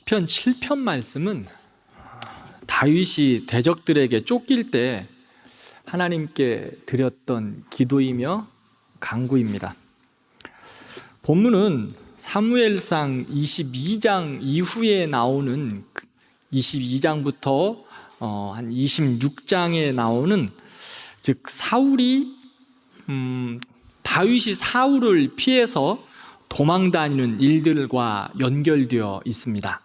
시편 7편 말씀은 다윗이 대적들에게 쫓길 때 하나님께 드렸던 기도이며 간구입니다. 본문은 사무엘상 22장 이후에 나오는 22장부터 한 26장에 나오는, 즉 다윗이 사울을 피해서 도망다니는 일들과 연결되어 있습니다.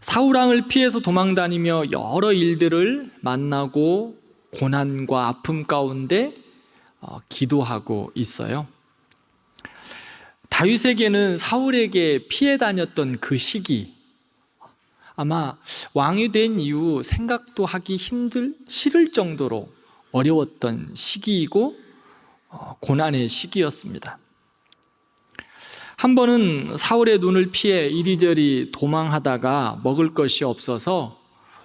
사울왕을 피해서 도망다니며 여러 일들을 만나고 고난과 아픔 가운데 기도하고 있어요. 다윗에게는 사울에게 피해 다녔던 그 시기, 아마 왕이 된 이후 생각도 하기 싫을 정도로 어려웠던 시기이고 고난의 시기였습니다. 한 번은 사울의 눈을 피해 이리저리 도망하다가 먹을 것이 없어서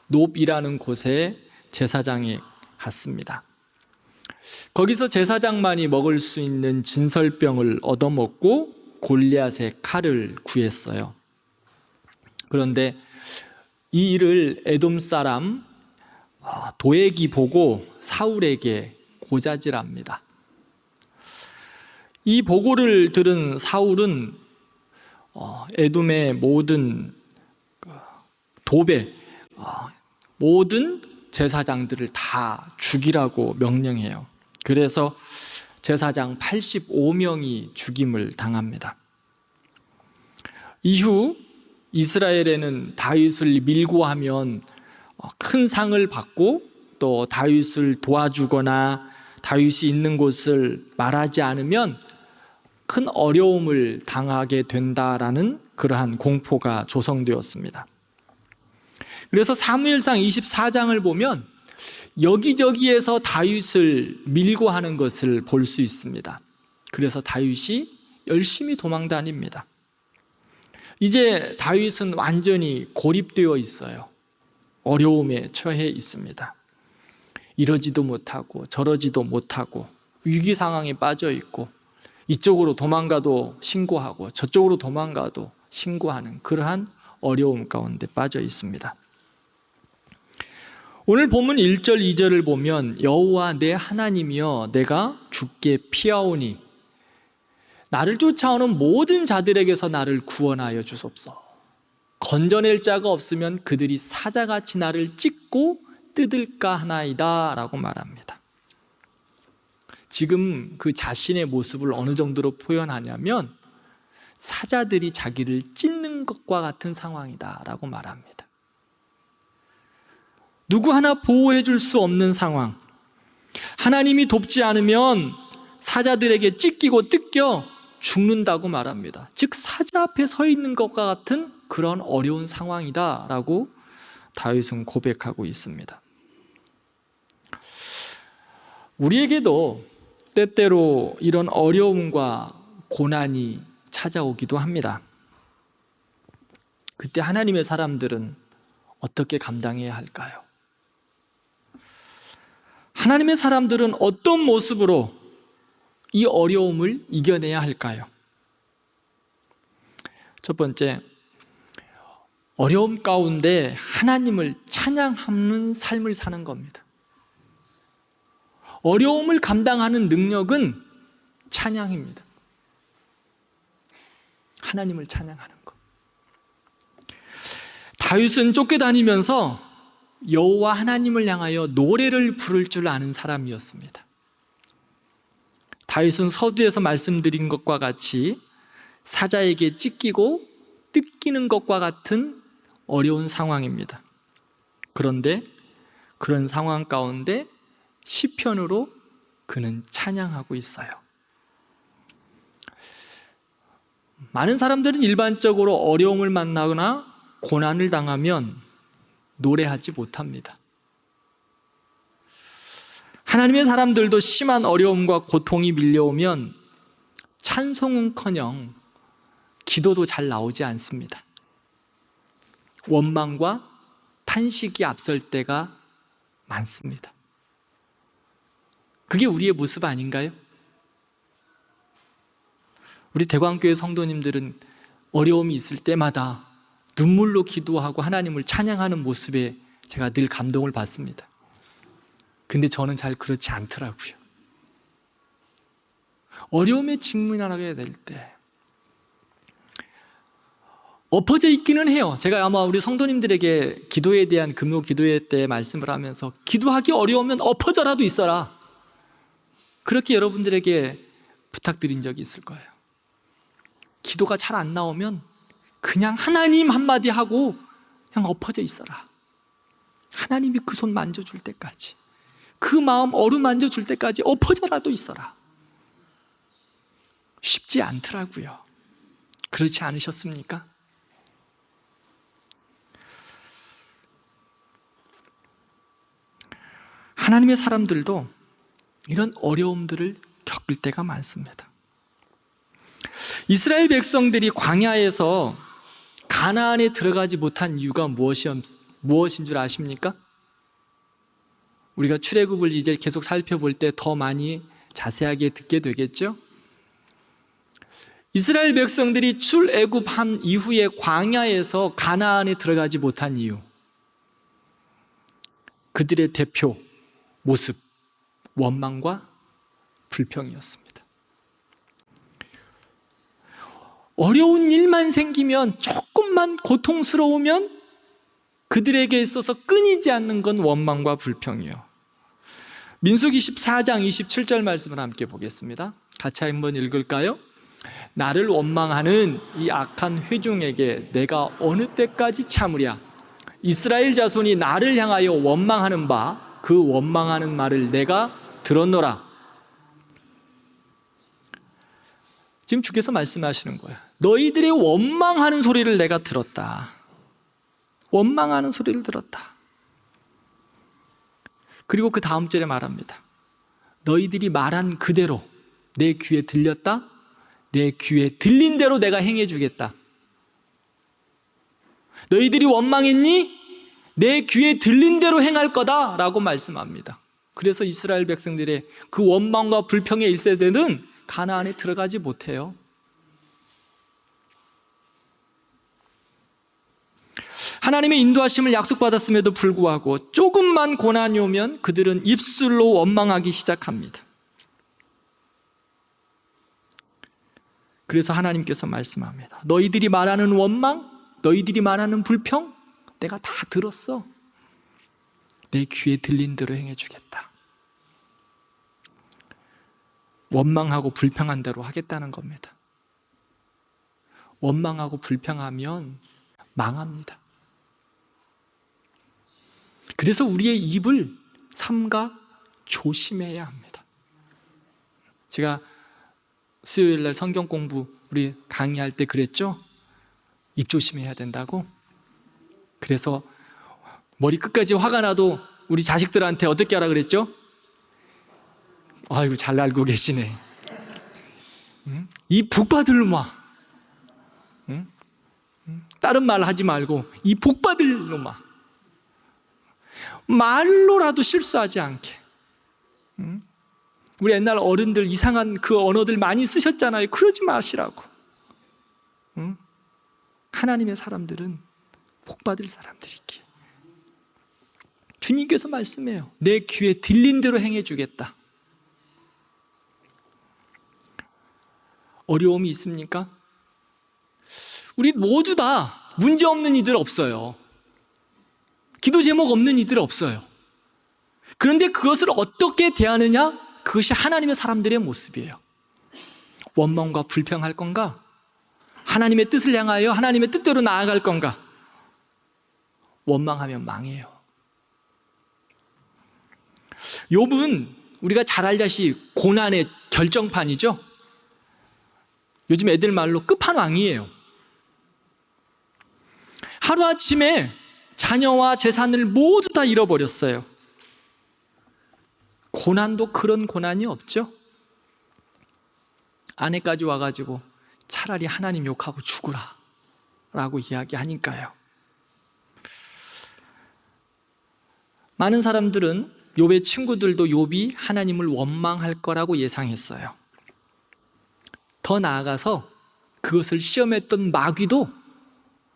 놉이라는 곳에 제사장이 갔습니다. 거기서 제사장만이 먹을 수 있는 진설병을 얻어먹고 골리앗의 칼을 구했어요. 그런데 이 일을 에돔 사람 도액이 보고 사울에게 고자질합니다. 이 보고를 들은 사울은 에돔의 모든 도배, 모든 제사장들을 다 죽이라고 명령해요. 그래서 제사장 85명이 죽임을 당합니다. 이후 이스라엘에는 다윗을 밀고 하면 큰 상을 받고 또 다윗을 도와주거나 다윗이 있는 곳을 말하지 않으면 큰 어려움을 당하게 된다라는 그러한 공포가 조성되었습니다. 그래서 사무엘상 24장을 보면 여기저기에서 다윗을 밀고 하는 것을 볼 수 있습니다. 그래서 다윗이 열심히 도망다닙니다. 이제 다윗은 완전히 고립되어 있어요. 어려움에 처해 있습니다. 이러지도 못하고 저러지도 못하고 위기 상황에 빠져 있고, 이쪽으로 도망가도 신고하고 저쪽으로 도망가도 신고하는 그러한 어려움 가운데 빠져 있습니다. 오늘 본문 1절 2절을 보면 여호와 내 하나님이여 내가 주께 피하오니 나를 쫓아오는 모든 자들에게서 나를 구원하여 주옵소서. 건져낼 자가 없으면 그들이 사자같이 나를 찢고 뜯을까 하나이다 라고 말합니다. 지금 그 자신의 모습을 어느 정도로 표현하냐면 사자들이 자기를 찢는 것과 같은 상황이다 라고 말합니다. 누구 하나 보호해 줄 수 없는 상황, 하나님이 돕지 않으면 사자들에게 찢기고 뜯겨 죽는다고 말합니다. 즉 사자 앞에 서 있는 것과 같은 그런 어려운 상황이다 라고 다윗은 고백하고 있습니다. 우리에게도 때때로 이런 어려움과 고난이 찾아오기도 합니다. 그때 하나님의 사람들은 어떻게 감당해야 할까요? 하나님의 사람들은 어떤 모습으로 이 어려움을 이겨내야 할까요? 첫 번째, 어려움 가운데 하나님을 찬양하는 삶을 사는 겁니다. 어려움을 감당하는 능력은 찬양입니다. 하나님을 찬양하는 것. 다윗은 쫓겨다니면서 여호와 하나님을 향하여 노래를 부를 줄 아는 사람이었습니다. 다윗은 서두에서 말씀드린 것과 같이 사자에게 찢기고 뜯기는 것과 같은 어려운 상황입니다. 그런데 그런 상황 가운데 시편으로 그는 찬양하고 있어요. 많은 사람들은 일반적으로 어려움을 만나거나 고난을 당하면 노래하지 못합니다. 하나님의 사람들도 심한 어려움과 고통이 밀려오면 찬송은커녕 기도도 잘 나오지 않습니다. 원망과 탄식이 앞설 때가 많습니다. 그게 우리의 모습 아닌가요? 우리 대광교회 성도님들은 어려움이 있을 때마다 눈물로 기도하고 하나님을 찬양하는 모습에 제가 늘 감동을 받습니다. 근데 저는 잘 그렇지 않더라고요. 어려움에 직면하게 될 때 엎어져 있기는 해요. 제가 아마 우리 성도님들에게 기도에 대한 금요 기도회 때 말씀을 하면서 기도하기 어려우면 엎어져라도 있어라, 그렇게 여러분들에게 부탁드린 적이 있을 거예요. 기도가 잘 안 나오면 그냥 하나님 한마디 하고 그냥 엎어져 있어라. 하나님이 그 손 만져줄 때까지, 그 마음 어루만져 줄 때까지 엎어져라도 있어라. 쉽지 않더라고요. 그렇지 않으셨습니까? 하나님의 사람들도 이런 어려움들을 겪을 때가 많습니다. 이스라엘 백성들이 광야에서 가나안에 들어가지 못한 이유가 무엇인 줄 아십니까? 우리가 출애굽을 이제 계속 살펴볼 때 더 많이 자세하게 듣게 되겠죠? 이스라엘 백성들이 출애굽한 이후에 광야에서 가나안에 들어가지 못한 이유, 그들의 대표 모습, 원망과 불평이었습니다. 어려운 일만 생기면, 조금만 고통스러우면 그들에게 있어서 끊이지 않는 건 원망과 불평이요. 민수기 14장 27절 말씀을 함께 보겠습니다. 같이 한번 읽을까요? 나를 원망하는 이 악한 회중에게 내가 어느 때까지 참으랴? 이스라엘 자손이 나를 향하여 원망하는 바 그 원망하는 말을 내가 들었노라. 지금 주께서 말씀하시는 거예요. 너희들의 원망하는 소리를 내가 들었다. 원망하는 소리를 들었다. 그리고 그 다음 절에 말합니다. 너희들이 말한 그대로 내 귀에 들렸다. 내 귀에 들린 대로 내가 행해 주겠다. 너희들이 원망했니? 내 귀에 들린 대로 행할 거다 라고 말씀합니다. 그래서 이스라엘 백성들의 그 원망과 불평의 1세대는 가나안에 들어가지 못해요. 하나님의 인도하심을 약속받았음에도 불구하고 조금만 고난이 오면 그들은 입술로 원망하기 시작합니다. 그래서 하나님께서 말씀합니다. 너희들이 말하는 원망, 너희들이 말하는 불평 내가 다 들었어. 내 귀에 들린 대로 행해주겠다. 원망하고 불평한 대로 하겠다는 겁니다. 원망하고 불평하면 망합니다. 그래서 우리의 입을 삼가 조심해야 합니다. 제가 수요일날 성경 공부 우리 강의할 때 그랬죠? 입 조심해야 된다고. 그래서 머리 끝까지 화가 나도 우리 자식들한테 어떻게 하라 그랬죠? 아이고 잘 알고 계시네. 이 복 받을 놈아. 다른 말 하지 말고 이 복 받을 놈아. 말로라도 실수하지 않게. 우리 옛날 어른들 이상한 그 언어들 많이 쓰셨잖아요. 그러지 마시라고. 하나님의 사람들은 복 받을 사람들이기에 주님께서 말씀해요. 내 귀에 들린 대로 행해 주겠다. 어려움이 있습니까? 우리 모두 다 문제 없는 이들 없어요. 기도 제목 없는 이들 없어요. 그런데 그것을 어떻게 대하느냐? 그것이 하나님의 사람들의 모습이에요. 원망과 불평할 건가? 하나님의 뜻을 향하여 하나님의 뜻대로 나아갈 건가? 원망하면 망해요. 욥은 우리가 잘 알다시피 고난의 결정판이죠. 요즘 애들 말로 끝판왕이에요. 하루아침에 자녀와 재산을 모두 다 잃어버렸어요. 고난도 그런 고난이 없죠. 아내까지 와가지고 차라리 하나님 욕하고 죽으라 라고 이야기하니까요. 많은 사람들은 욥의 친구들도 욥이 하나님을 원망할 거라고 예상했어요. 더 나아가서 그것을 시험했던 마귀도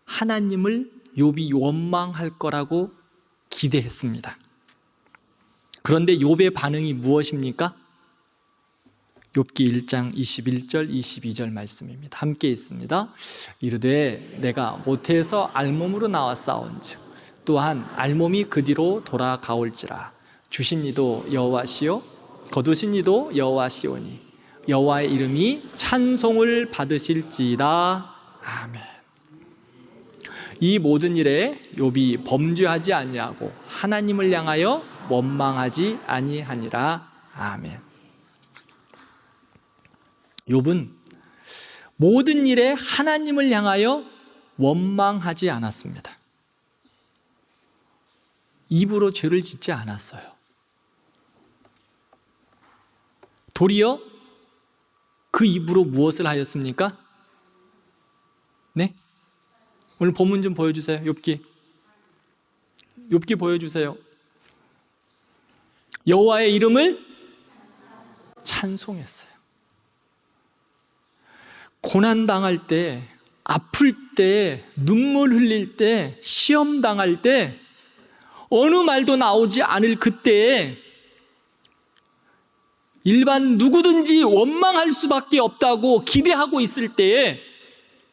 하나님을 욥이 원망할 거라고 기대했습니다. 그런데 욥의 반응이 무엇입니까? 욥기 1장 21절 22절 말씀입니다. 함께 있습니다. 이르되 내가 모태에서 알몸으로 나왔사온즉 또한 알몸이 그 뒤로 돌아가올지라. 주신 이도 여호와시요 거두신 이도 여호와시오니 여호와의 이름이 찬송을 받으실지이다. 아멘. 이 모든 일에 욥이 범죄하지 아니하고 하나님을 향하여 원망하지 아니하니라. 아멘. 욥은 모든 일에 하나님을 향하여 원망하지 않았습니다. 입으로 죄를 짓지 않았어요. 도리어 그 입으로 무엇을 하였습니까? 네? 오늘 본문 좀 보여주세요. 욥기 보여주세요. 여호와의 이름을 찬송했어요. 고난당할 때, 아플 때, 눈물 흘릴 때, 시험 당할 때, 어느 말도 나오지 않을 그때에 일반 누구든지 원망할 수밖에 없다고 기대하고 있을 때에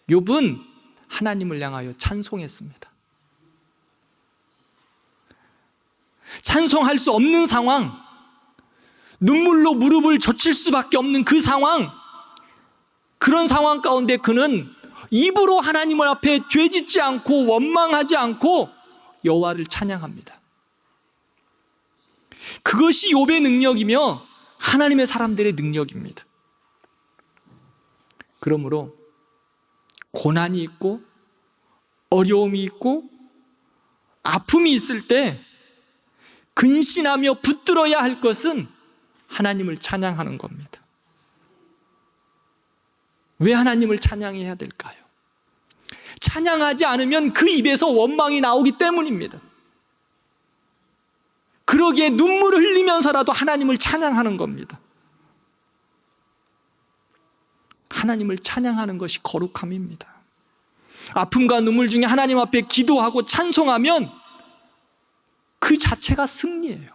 욥은 하나님을 향하여 찬송했습니다. 찬송할 수 없는 상황, 눈물로 무릎을 젖힐 수밖에 없는 그 상황, 그런 상황 가운데 그는 입으로 하나님을 앞에 죄짓지 않고 원망하지 않고 여호와를 찬양합니다. 그것이 욥의 능력이며 하나님의 사람들의 능력입니다. 그러므로 고난이 있고 어려움이 있고 아픔이 있을 때 근신하며 붙들어야 할 것은 하나님을 찬양하는 겁니다. 왜 하나님을 찬양해야 될까요? 찬양하지 않으면 그 입에서 원망이 나오기 때문입니다. 그러기에 눈물을 흘리면서라도 하나님을 찬양하는 겁니다. 하나님을 찬양하는 것이 거룩함입니다. 아픔과 눈물 중에 하나님 앞에 기도하고 찬송하면 그 자체가 승리예요.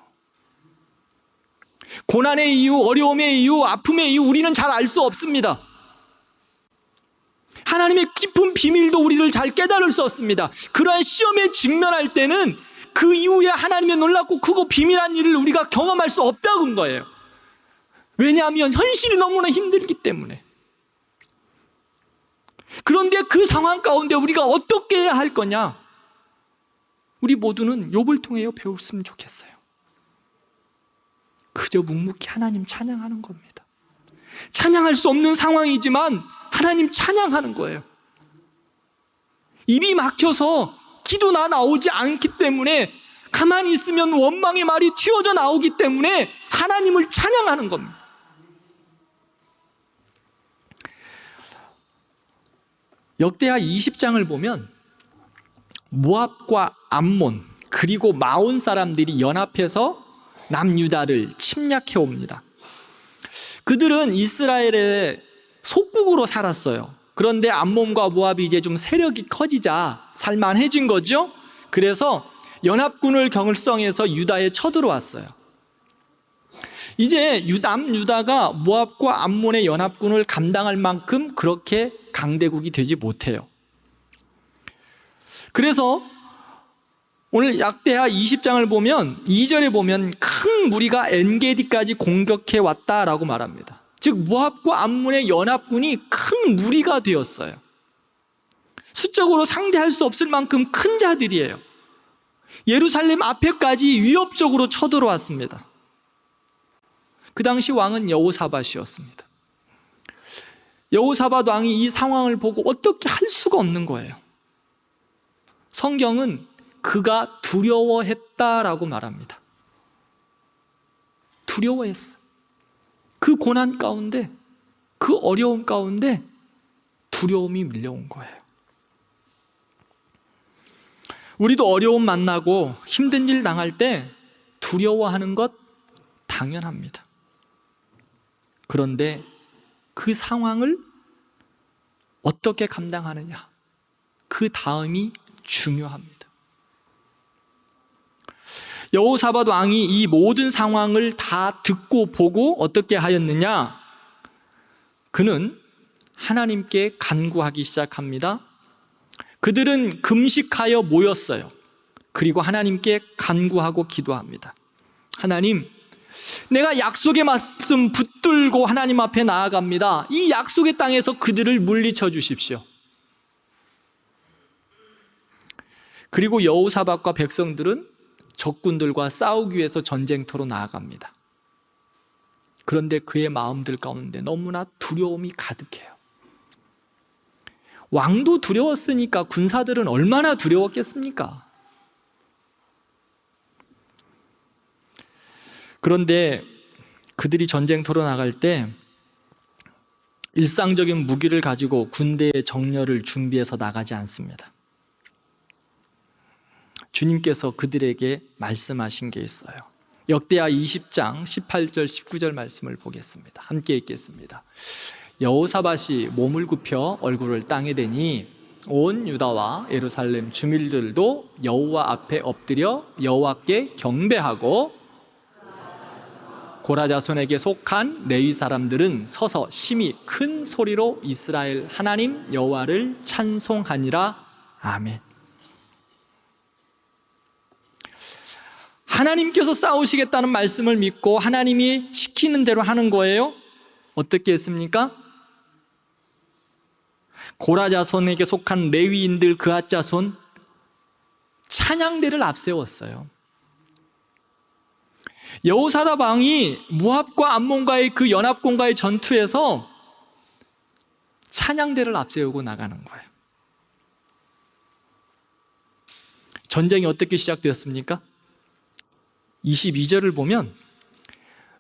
고난의 이유, 어려움의 이유, 아픔의 이유 우리는 잘 알 수 없습니다. 하나님의 깊은 비밀도 우리를 잘 깨달을 수 없습니다. 그러한 시험에 직면할 때는 그 이후에 하나님의 놀랍고 크고 비밀한 일을 우리가 경험할 수 없다는 거예요. 왜냐하면 현실이 너무나 힘들기 때문에. 그런데 그 상황 가운데 우리가 어떻게 해야 할 거냐? 우리 모두는 욥을 통해 배웠으면 좋겠어요. 그저 묵묵히 하나님 찬양하는 겁니다. 찬양할 수 없는 상황이지만 하나님 찬양하는 거예요. 입이 막혀서 기도나 나오지 않기 때문에 가만히 있으면 원망의 말이 튀어져 나오기 때문에 하나님을 찬양하는 겁니다. 역대하 20장을 보면 모압과 암몬 그리고 마온 사람들이 연합해서 남유다를 침략해 옵니다. 그들은 이스라엘의 속국으로 살았어요. 그런데 암몬과 모압이 이제 좀 세력이 커지자 살만해진 거죠. 그래서 연합군을 결성해서 유다에 쳐들어왔어요. 이제 남유다가 모압과 암몬의 연합군을 감당할 만큼 그렇게 강대국이 되지 못해요. 그래서 오늘 약대하 20장을 보면 2절에 보면 큰 무리가 엔게디까지 공격해 왔다라고 말합니다. 즉 모압과 암몬의 연합군이 큰 무리가 되었어요. 수적으로 상대할 수 없을 만큼 큰 자들이에요. 예루살렘 앞에까지 위협적으로 쳐들어왔습니다. 그 당시 왕은 여호사밧이었습니다. 여호사밧 왕이 이 상황을 보고 어떻게 할 수가 없는 거예요. 성경은 그가 두려워했다라고 말합니다. 두려워했어. 그 고난 가운데, 그 어려움 가운데 두려움이 밀려온 거예요. 우리도 어려움 만나고 힘든 일 당할 때 두려워하는 것 당연합니다. 그런데 그 상황을 어떻게 감당하느냐? 그 다음이 중요합니다. 여호사밧 왕이 이 모든 상황을 다 듣고 보고 어떻게 하였느냐? 그는 하나님께 간구하기 시작합니다. 그들은 금식하여 모였어요. 그리고 하나님께 간구하고 기도합니다. 하나님, 내가 약속의 말씀 붙들고 하나님 앞에 나아갑니다. 이 약속의 땅에서 그들을 물리쳐 주십시오. 그리고 여호사밧과 백성들은 적군들과 싸우기 위해서 전쟁터로 나아갑니다. 그런데 그의 마음들 가운데 너무나 두려움이 가득해요. 왕도 두려웠으니까 군사들은 얼마나 두려웠겠습니까? 그런데 그들이 전쟁터로 나갈 때 일상적인 무기를 가지고 군대의 정렬을 준비해서 나가지 않습니다. 주님께서 그들에게 말씀하신 게 있어요. 역대하 20장 18절 19절 말씀을 보겠습니다. 함께 읽겠습니다. 여호사밧이 몸을 굽혀 얼굴을 땅에 대니 온 유다와 예루살렘 주민들도 여호와 앞에 엎드려 여호와께 경배하고 고라 자손에게 속한 레위 사람들은 서서 심히 큰 소리로 이스라엘 하나님 여호와를 찬송하니라. 아멘. 하나님께서 싸우시겠다는 말씀을 믿고 하나님이 시키는 대로 하는 거예요. 어떻게 했습니까? 고라 자손에게 속한 레위인들 그앗 자손 찬양대를 앞세웠어요. 여호사밧 왕이 모압과 암몬과의 그 연합군과의 전투에서 찬양대를 앞세우고 나가는 거예요. 전쟁이 어떻게 시작되었습니까? 22절을 보면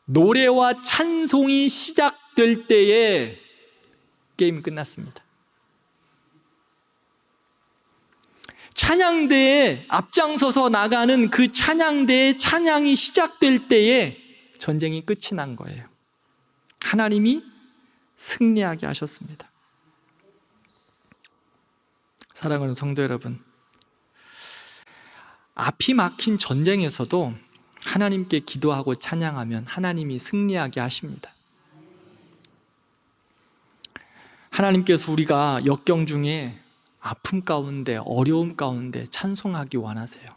노래와 찬송이 시작될 때에 게임이 끝났습니다. 찬양대에 앞장서서 나가는 그 찬양대의 찬양이 시작될 때에 전쟁이 끝이 난 거예요. 하나님이 승리하게 하셨습니다. 사랑하는 성도 여러분, 앞이 막힌 전쟁에서도 하나님께 기도하고 찬양하면 하나님이 승리하게 하십니다. 하나님께서 우리가 역경 중에 아픔 가운데 어려움 가운데 찬송하기 원하세요.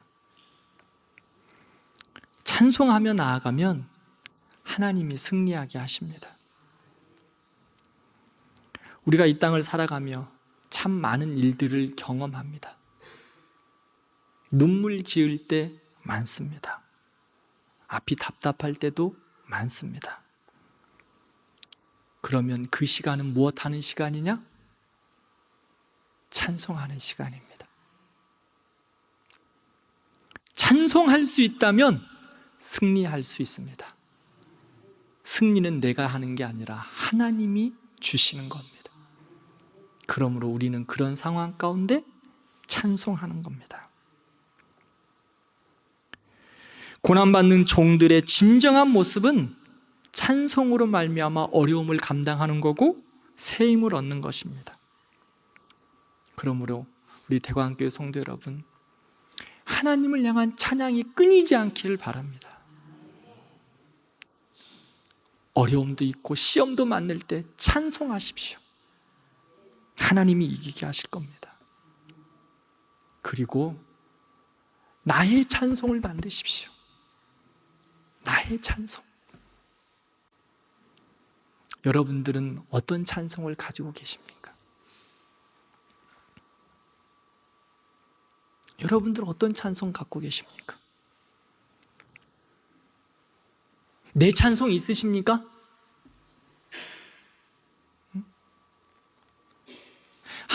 찬송하며 나아가면 하나님이 승리하게 하십니다. 우리가 이 땅을 살아가며 참 많은 일들을 경험합니다. 눈물 지을 때 많습니다. 앞이 답답할 때도 많습니다. 그러면 그 시간은 무엇 하는 시간이냐? 찬송하는 시간입니다. 찬송할 수 있다면 승리할 수 있습니다. 승리는 내가 하는 게 아니라 하나님이 주시는 겁니다. 그러므로 우리는 그런 상황 가운데 찬송하는 겁니다. 고난받는 종들의 진정한 모습은 찬송으로 말미암아 어려움을 감당하는 거고 새 힘을 얻는 것입니다. 그러므로 우리 대광교회 성도 여러분, 하나님을 향한 찬양이 끊이지 않기를 바랍니다. 어려움도 있고 시험도 만날 때 찬송하십시오. 하나님이 이기게 하실 겁니다. 그리고 나의 찬송을 만드십시오. 나의 찬송. 여러분들은 어떤 찬송을 가지고 계십니까? 여러분들 어떤 찬송 갖고 계십니까? 내 찬송 있으십니까?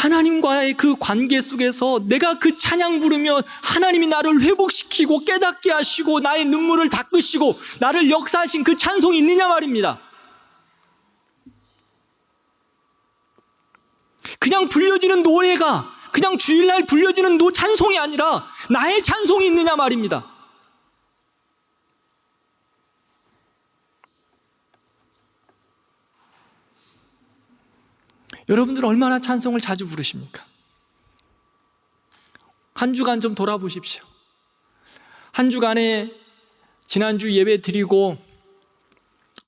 하나님과의 그 관계 속에서 내가 그 찬양 부르며 하나님이 나를 회복시키고 깨닫게 하시고 나의 눈물을 닦으시고 나를 역사하신 그 찬송이 있느냐 말입니다. 그냥 불려지는 노래가 그냥 주일날 불려지는 찬송이 아니라 나의 찬송이 있느냐 말입니다. 여러분들 얼마나 찬송을 자주 부르십니까? 한 주간 좀 돌아보십시오. 한 주간에 지난주 예배 드리고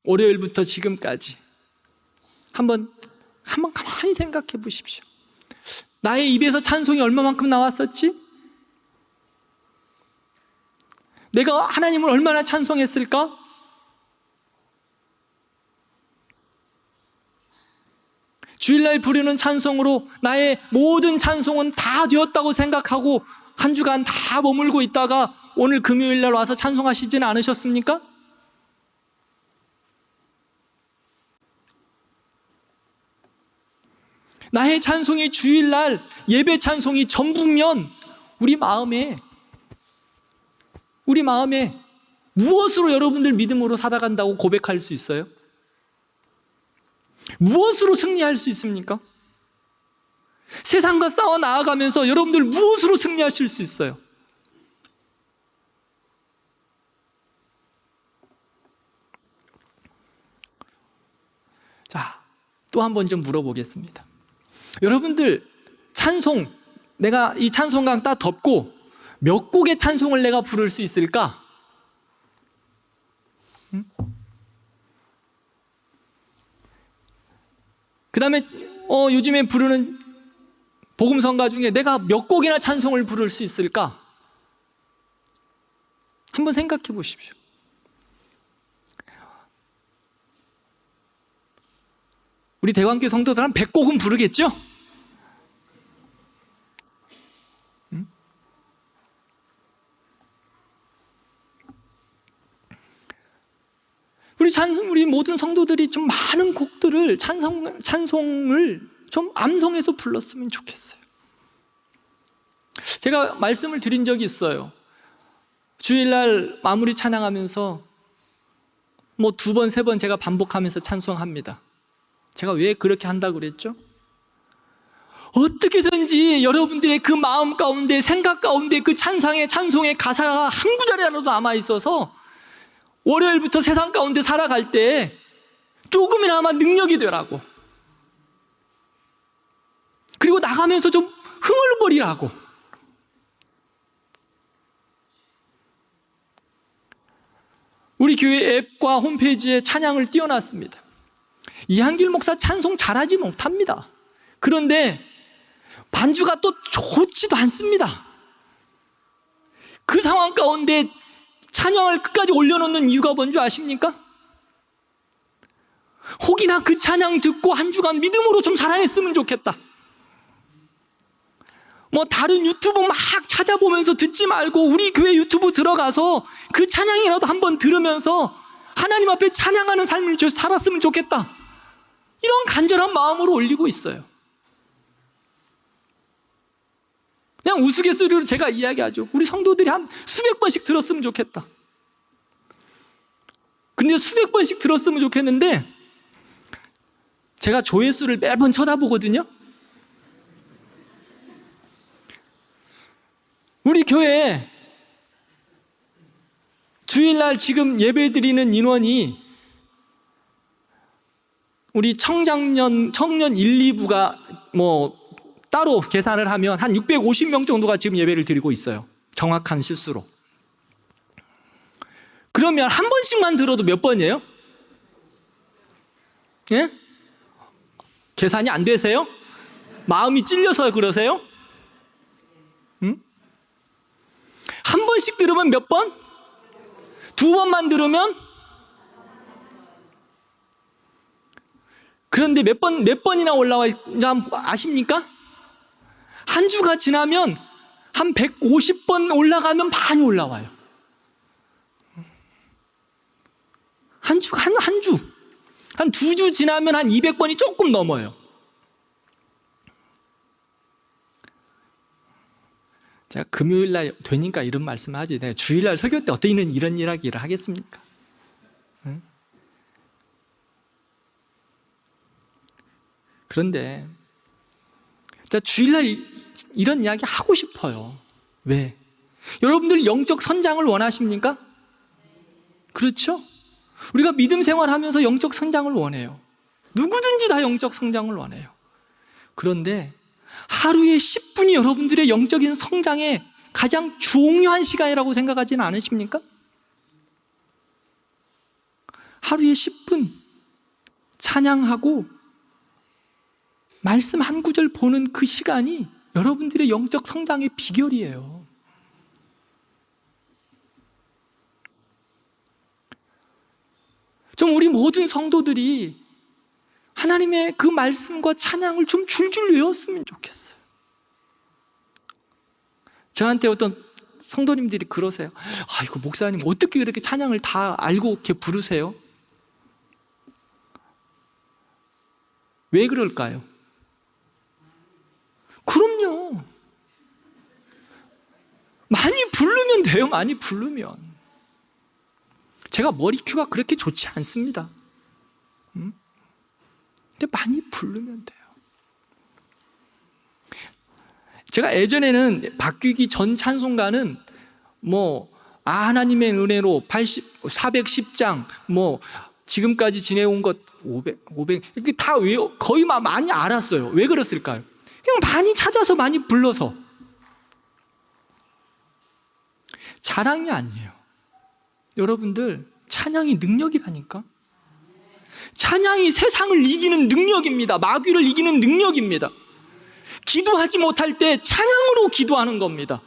월요일부터 지금까지 한번 가만히 생각해 보십시오. 나의 입에서 찬송이 얼마만큼 나왔었지? 내가 하나님을 얼마나 찬송했을까? 주일날 부르는 찬송으로 나의 모든 찬송은 다 되었다고 생각하고 한 주간 다 머물고 있다가 오늘 금요일날 와서 찬송하시지는 않으셨습니까? 나의 찬송이 주일날 예배 찬송이 전부면 우리 마음에 무엇으로 여러분들 믿음으로 살아간다고 고백할 수 있어요? 무엇으로 승리할 수 있습니까? 세상과 싸워 나아가면서 여러분들 무엇으로 승리하실 수 있어요? 자, 또 한 번 좀 물어보겠습니다. 여러분들 찬송, 내가 이 찬송강 딱 덮고 몇 곡의 찬송을 내가 부를 수 있을까? 그 다음에 요즘에 부르는 복음성가 중에 내가 몇 곡이나 찬송을 부를 수 있을까? 한번 생각해 보십시오. 우리 대관교회 성도들 한 100곡은 부르겠죠? 우리 모든 성도들이 좀 많은 곡들을 찬송을 좀 암송해서 불렀으면 좋겠어요. 제가 말씀을 드린 적이 있어요. 주일날 마무리 찬양하면서 뭐 2번, 3번 제가 반복하면서 찬송합니다. 제가 왜 그렇게 한다고 그랬죠? 어떻게든지 여러분들의 그 마음 가운데, 생각 가운데 그 찬송의 가사가 한 구절이라도 남아있어서 월요일부터 세상 가운데 살아갈 때 조금이나마 능력이 되라고, 그리고 나가면서 좀 흥얼거리라고. 우리 교회 앱과 홈페이지에 찬양을 띄워놨습니다. 이한길 목사 찬송 잘하지 못합니다. 그런데 반주가 또 좋지도 않습니다. 그 상황 가운데 찬양을 끝까지 올려놓는 이유가 뭔지 아십니까? 혹이나 그 찬양 듣고 한 주간 믿음으로 좀 자라냈으면 좋겠다. 뭐 다른 유튜브 막 찾아보면서 듣지 말고 우리 교회 유튜브 들어가서 그 찬양이라도 한번 들으면서 하나님 앞에 찬양하는 삶을 살았으면 좋겠다. 이런 간절한 마음으로 올리고 있어요. 그냥 우스갯소리로 제가 이야기하죠. 우리 성도들이 한 수백 번씩 들었으면 좋겠다. 근데 수백 번씩 들었으면 좋겠는데 제가 조회수를 매번 쳐다보거든요. 우리 교회에 주일날 지금 예배드리는 인원이 우리 청년 1, 2부가 뭐 따로 계산을 하면 한 650명 정도가 지금 예배를 드리고 있어요. 정확한 실수로. 그러면 한 번씩만 들어도 몇 번이에요? 예? 계산이 안 되세요? 마음이 찔려서 그러세요? 응? 한 번씩 들으면 몇 번? 2번만 들으면? 그런데 몇 번이나 올라와 있는지 아십니까? 한 주가 지나면 한 150번 올라가면 많이 올라와요. 한 주. 한 2주 지나면 한 200번이 조금 넘어요. 제가 금요일날 되니까 이런 말씀을 하지, 내가 주일날 설교 때 어떻게 이런 이야기를 하겠습니까? 응? 그런데 주일날 이런 이야기 하고 싶어요. 왜? 여러분들 영적 선장을 원하십니까? 그렇죠? 우리가 믿음 생활하면서 영적 성장을 원해요. 누구든지 다 영적 성장을 원해요. 그런데 하루에 10분이 여러분들의 영적인 성장에 가장 중요한 시간이라고 생각하지는 않으십니까? 하루에 10분 찬양하고 말씀 한 구절 보는 그 시간이 여러분들의 영적 성장의 비결이에요. 좀 우리 모든 성도들이 하나님의 그 말씀과 찬양을 좀 줄줄 외웠으면 좋겠어요. 저한테 어떤 성도님들이 그러세요. 이거 목사님 어떻게 그렇게 찬양을 다 알고 이렇게 부르세요? 왜 그럴까요? 그럼요. 많이 부르면 돼요. 많이 부르면. 제가 머리 큐가 그렇게 좋지 않습니다. 근데 많이 부르면 돼요. 제가 예전에는 바뀌기 전 찬송가는 하나님의 은혜로 410장 지금까지 지내온 것 500 이렇게 다 거의 많이 알았어요. 왜 그랬을까요? 그냥 많이 찾아서 많이 불러서. 자랑이 아니에요. 여러분들 찬양이 능력이라니까. 찬양이 세상을 이기는 능력입니다. 마귀를 이기는 능력입니다. 기도하지 못할 때 찬양으로 기도하는 겁니다.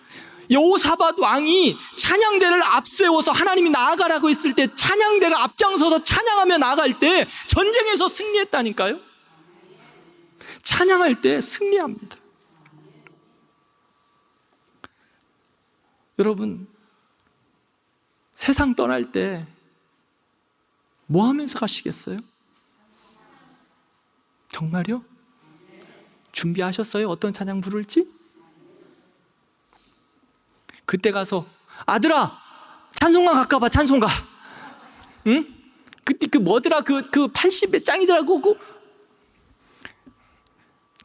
여호사밧 왕이 찬양대를 앞세워서 하나님이 나아가라고 했을 때 찬양대가 앞장서서 찬양하며 나아갈 때 전쟁에서 승리했다니까요. 찬양할 때 승리합니다. 여러분, 세상 떠날 때 뭐 하면서 가시겠어요? 정말요? 준비하셨어요? 어떤 찬양 부를지? 그때 가서 아들아 찬송가 갈까봐 찬송가. 응? 그때 뭐더라 그 80의 짱이더라고.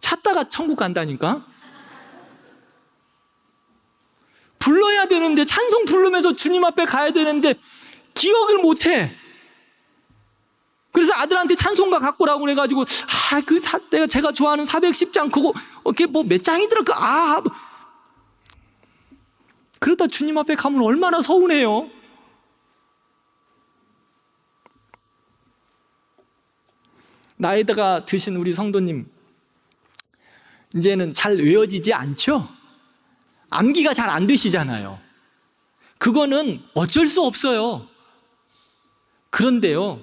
찾다가 천국 간다니까. 불러야 되는데 찬송 부르면서 주님 앞에 가야 되는데 기억을 못해. 그래서 아들한테 찬송가 갖고 오라고 그래가지고 제가 좋아하는 410장 그거 몇 장이더라 그러다 주님 앞에 가면 얼마나 서운해요. 나이가 드신 우리 성도님 이제는 잘 외워지지 않죠? 암기가 잘 안 되시잖아요. 그거는 어쩔 수 없어요. 그런데요,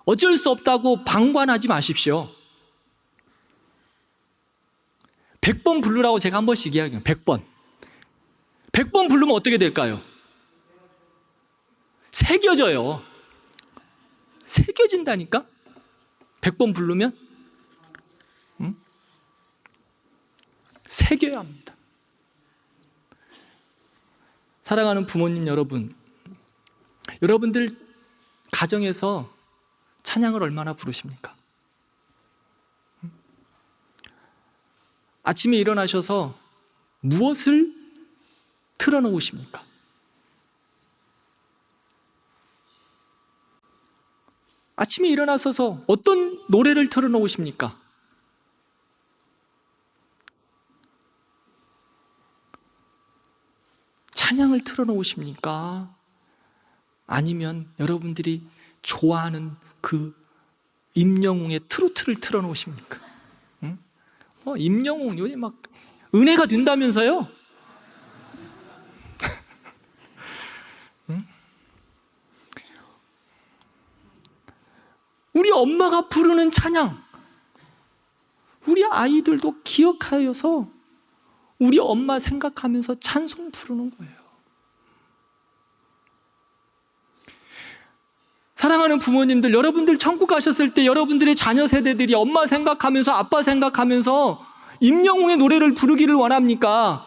어쩔 수 없다고 방관하지 마십시오. 100번 부르라고 제가 한 번씩 이야기해요. 100번 부르면 어떻게 될까요? 새겨져요. 새겨진다니까? 100번 부르면 새겨야 합니다. 사랑하는 부모님 여러분, 여러분들 가정에서 찬양을 얼마나 부르십니까? 아침에 일어나셔서 무엇을 틀어놓으십니까? 아침에 일어나서서 어떤 노래를 틀어놓으십니까? 찬양을 틀어놓으십니까? 아니면 여러분들이 좋아하는 그 임영웅의 트로트를 틀어놓으십니까? 응? 임영웅 요즘 막 은혜가 된다면서요? 응? 우리 엄마가 부르는 찬양, 우리 아이들도 기억하여서 우리 엄마 생각하면서 찬송 부르는 거예요. 사랑하는 부모님들, 여러분들 천국 가셨을 때 여러분들의 자녀 세대들이 엄마 생각하면서 아빠 생각하면서 임영웅의 노래를 부르기를 원합니까?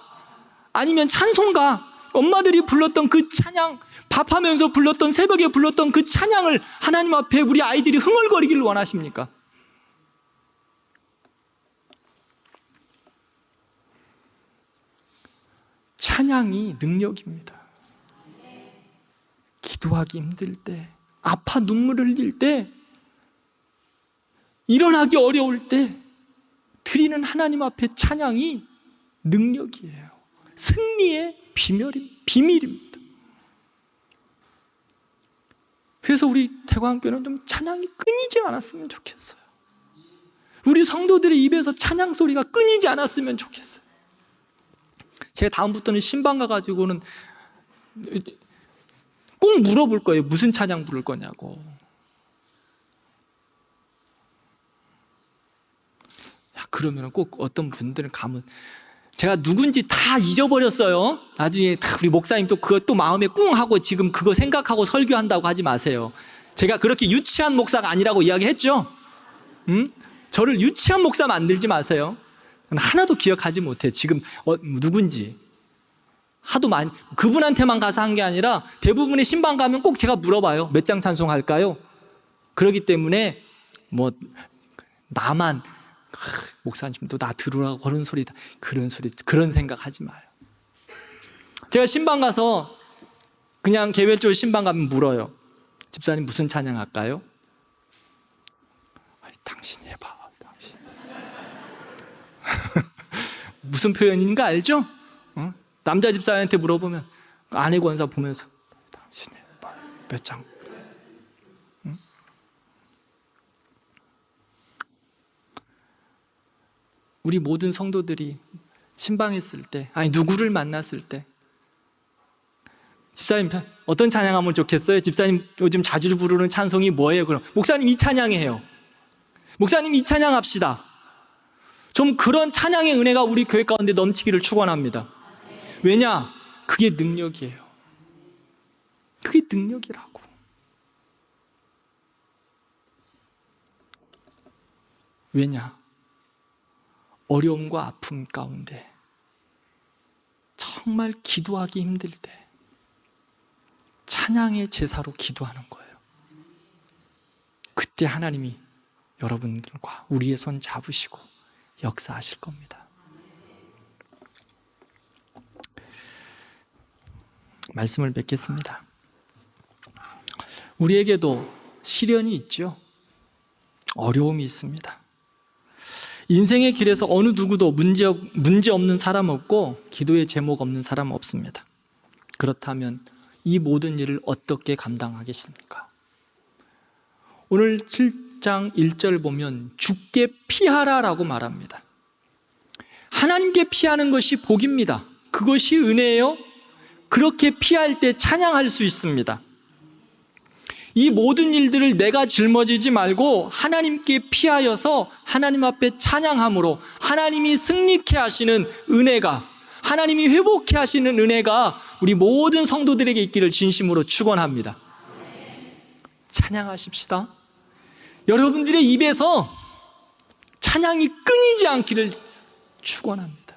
아니면 찬송가, 엄마들이 불렀던 그 찬양, 밥하면서 불렀던, 새벽에 불렀던 그 찬양을 하나님 앞에 우리 아이들이 흥얼거리기를 원하십니까? 찬양이 능력입니다. 기도하기 힘들 때, 아파 눈물 흘릴 때, 일어나기 어려울 때 드리는 하나님 앞에 찬양이 능력이에요. 승리의 비밀입니다. 그래서 우리 대광교회는 좀 찬양이 끊이지 않았으면 좋겠어요. 우리 성도들의 입에서 찬양 소리가 끊이지 않았으면 좋겠어요. 제가 다음부터는 신방 가가지고는 꼭 물어볼 거예요. 무슨 찬양 부를 거냐고. 그러면 꼭 어떤 분들은 가면 제가 누군지 다 잊어버렸어요. 나중에 우리 목사님 또 그것도 마음에 꿍 하고 지금 그거 생각하고 설교한다고 하지 마세요. 제가 그렇게 유치한 목사가 아니라고 이야기했죠. 저를 유치한 목사 만들지 마세요. 하나도 기억하지 못해. 지금 누군지 하도 많이 그분한테만 가서 한 게 아니라 대부분의 신방 가면 꼭 제가 물어봐요. 몇 장 찬송할까요? 그렇기 때문에 뭐 나만 목사님도 나 들으라고 그런 소리다. 그런 생각하지 마요. 제가 신방 가서 그냥 개별적으로 신방 가면 물어요. 집사님 무슨 찬양 할까요? 당신이 해봐. 당신. 무슨 표현인가 알죠? 남자 집사한테 물어보면 아내 권사 보면서 당신이 해봐. 몇 장. 우리 모든 성도들이 신방했을 때, 누구를 만났을 때, 집사님 어떤 찬양하면 좋겠어요? 집사님 요즘 자주 부르는 찬송이 뭐예요? 그럼 목사님 이 찬양해요. 목사님 이 찬양합시다. 좀 그런 찬양의 은혜가 우리 교회 가운데 넘치기를 축원합니다. 왜냐? 그게 능력이에요. 그게 능력이라고. 왜냐? 어려움과 아픔 가운데 정말 기도하기 힘들 때 찬양의 제사로 기도하는 거예요. 그때 하나님이 여러분들과 우리의 손 잡으시고 역사하실 겁니다. 말씀을 맺겠습니다. 우리에게도 시련이 있죠. 어려움이 있습니다. 인생의 길에서 어느 누구도 문제 없는 사람 없고 기도의 제목 없는 사람 없습니다. 그렇다면 이 모든 일을 어떻게 감당하겠습니까? 오늘 7장 1절 보면 주께 피하라라고 말합니다. 하나님께 피하는 것이 복입니다. 그것이 은혜예요. 그렇게 피할 때 찬양할 수 있습니다. 이 모든 일들을 내가 짊어지지 말고 하나님께 피하여서 하나님 앞에 찬양함으로 하나님이 승리케 하시는 은혜가, 하나님이 회복케 하시는 은혜가 우리 모든 성도들에게 있기를 진심으로 축원합니다. 찬양하십시다. 여러분들의 입에서 찬양이 끊이지 않기를 축원합니다.